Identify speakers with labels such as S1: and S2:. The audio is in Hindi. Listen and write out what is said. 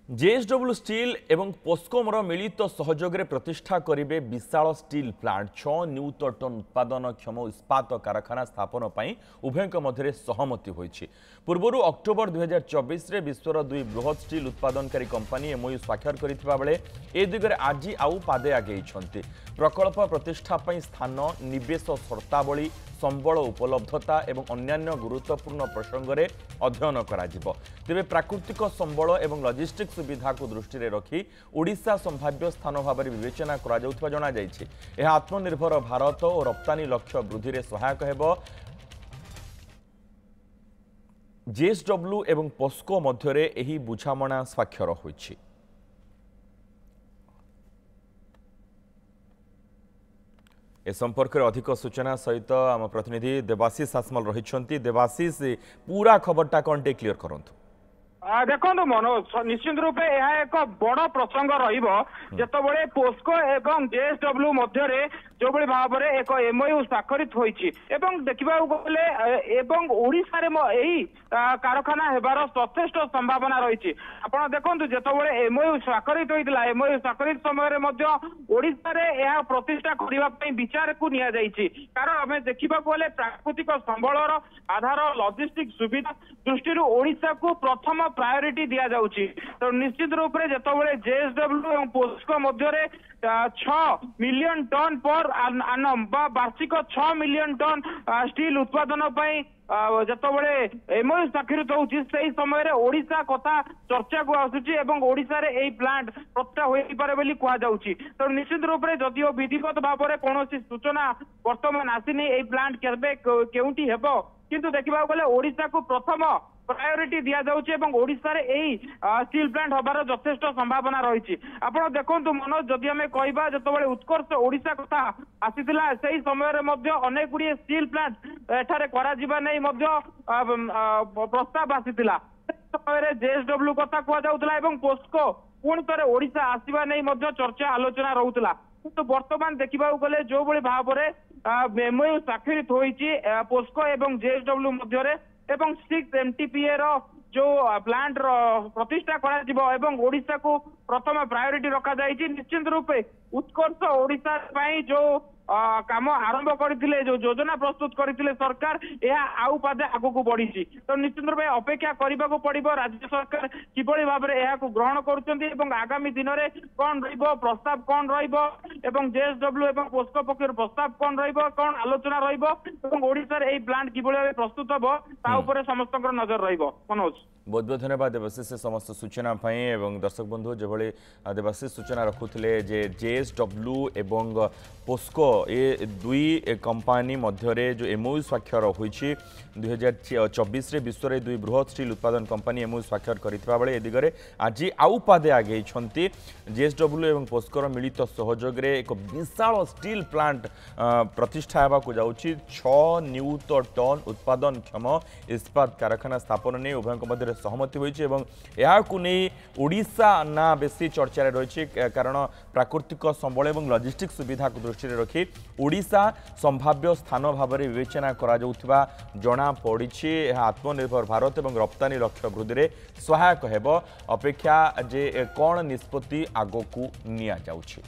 S1: जेएसडब्ल्यू स्टील एवं पोस्कोमर मिलित सहयोग प्रतिष्ठा करेंगे विशाल स्टील प्लांट 6 नियुत टन उत्पादन क्षम इस्पात कारखाना स्थापन पर उभय मध्य सहमति होती। पूर्व अक्टोबर 2024 में विश्वर दुई बृहत स्टील उत्पादनकारी कंपनी एमओयू स्वाक्षर करथिबा बेले ए दिगरे आज आउ पादे आगे प्रकल्प प्रतिष्ठा स्थान निवेश शर्तावली संबल उपलब्धता एवं अन्यान्य गुरुत्वपूर्ण प्रसंग में अध्ययन करा तेबे प्राकृतिक संबल एवं लॉजिस्टिक सुविधा को दृष्टि में रखी ओडिशा संभाव्य स्थान भाव में विवेचना करा जना जायछि। यह आत्मनिर्भर भारत और रप्तानी लक्ष्य वृद्धि में सहायक हेबो। जेएसडब्ल्यू एवं पोस्को मध्य एही बुझामणा स्वाक्षर होइछि। ए संपर्क में अधिक सूचना सहित आम प्रतिनिधि देवाशीष आसमल रही। देवाशीष पूरा खबरटा कौन टे क्लियर करंतु।
S2: देखो मनोज निश्चित रूपे यह एक बड़ प्रसंग रतबे पोस्को एवं जेएसडब्ल्यू मध्य जो भाव में एक एमओयू स्वाक्षरित होती देखा गले ओडिशा रे यही कारखाना हेबार यथेष्ट संभावना रही। आपड़ देखो जितेबाला एमओयू स्वाक्षरित होता एमओयू स्वाक्षरित समय ओडिशा रे यह प्रतिष्ठा करने विचार को निया जायछि। कारण आम देखा गले प्राकृतिक संबलर आधार लॉजिस्टिक सुविधा दृष्टि ओडिशा को प्रथम प्रायोरिटी दिया जाउछि। तो निश्चित रूप से जितेबाला जेएसडब्ल्यू और पोस्को मध्य 6 मिलियन टन पर आनम वार्षिक 6 मिलियन टन स्टील उत्पादन जितेबाला एमओयू स्वाक्षरित होउछि सेही समय ओडिशा कथा चर्चा को आसुछि एवं ओडिशा रे एही प्लांट प्रतिष्ठा होई पारे बोली कहा जाउछि। तो निश्चित रूप से जदिओ विधिवत भाव में कौन सूचना वर्तमान आसीनी एही प्लांट केबे केउंटी हेबो किंतु देखा गले ओडिशा को प्रथम प्रायोरिटी दिया जाउछि एवं ओडिशा रे एही स्टील प्लांट हबार यथेष्ट संभावना रही। आपण देखंतु मनोज जदि आमे कहबा जतबेले उत्कर्ष ओडिशा कथा आसीथिला सेही समय रे मध्य अनेक गुडी स्टील प्लांट एठारे करा जिबा नै मध्य प्रस्ताव आसीथिला। समय रे जेएसडब्ल्यू कथा कहा जाउतला एवं पोस्को पुणी थे ओडिशा आसीबा नै मध्य चर्चा आलोचना रहउतला। तो वर्तमान देखा गले जो भाव में एमओयू स्वाक्षरित होइछि पोस्को एवं जेएसडब्ल्यू मध्य एवं 6 एमटीपीए रो जो प्लांट प्रतिष्ठा करा एवं ओडिशा को प्रथम प्रायोरिटी रखा जायछि। निश्चित रूपे उत्कर्ष ओडिशा पई जो काम आरंभ करथिले जो योजना प्रस्तुत करथिले सरकार यह आउ पादे आगु को बढ़ी। तो निश्चित रूपे अपेक्षा करने को पड़ो राज्य सरकार किभली भाव में यह ग्रहण करुछंती एवं आगामी दिन में कौन रहिबो प्रस्ताव कौन रहिबो एवं जेएसडब्ल्यू एवं पोस्को पक्षर प्रस्ताव कौन रहिबो कौन आलोचना रहिबो एवं ओडिशा रे एही प्लांट किभली भाव प्रस्तुत हबो ता ऊपर समस्तकर नजर रहिबो। मनोज
S1: बहुत बहुत धन्यवाद देवाशीष से समस्त सूचना एवं दर्शक बंधु जो देवाशीष सूचना रखुले जेएसडब्ल्यू एवं पोस्को ये दुई कंपानी मध्य जो एमओयू स्वाक्षर होइछि 2024 रे विश्व रे दुई बृहत स्टील उत्पादन कंपानी एमओयू स्वाक्षर करथिबा बेले ए दिगरे आज आउ पादे आगे जेएसडब्ल्यू एवं पोस्कोर मिलित सहयोग रे एक विशाल स्टील प्लांट प्रतिष्ठा हेबा को जाउछि। 6 नियुत टन उत्पादन क्षम इस्पात कारखाना स्थापन ने उभय मध्य सहमति होइछि एवं याकु नै ओडिशा ना बेसी चर्चा रही। कारण प्राकृतिक संबल एवं लॉजिस्टिक सुविधा को दृष्टि में रखी ओडिशा संभाव्य स्थान भाव में विवेचना करा जाउथिबा जना पड़िछि। आत्मनिर्भर भारत एवं रप्तानी लक्ष्य वृद्धि में सहायक हेबो। अपेक्षा जे कौन निष्पत्ति आगो को निया जाउछि।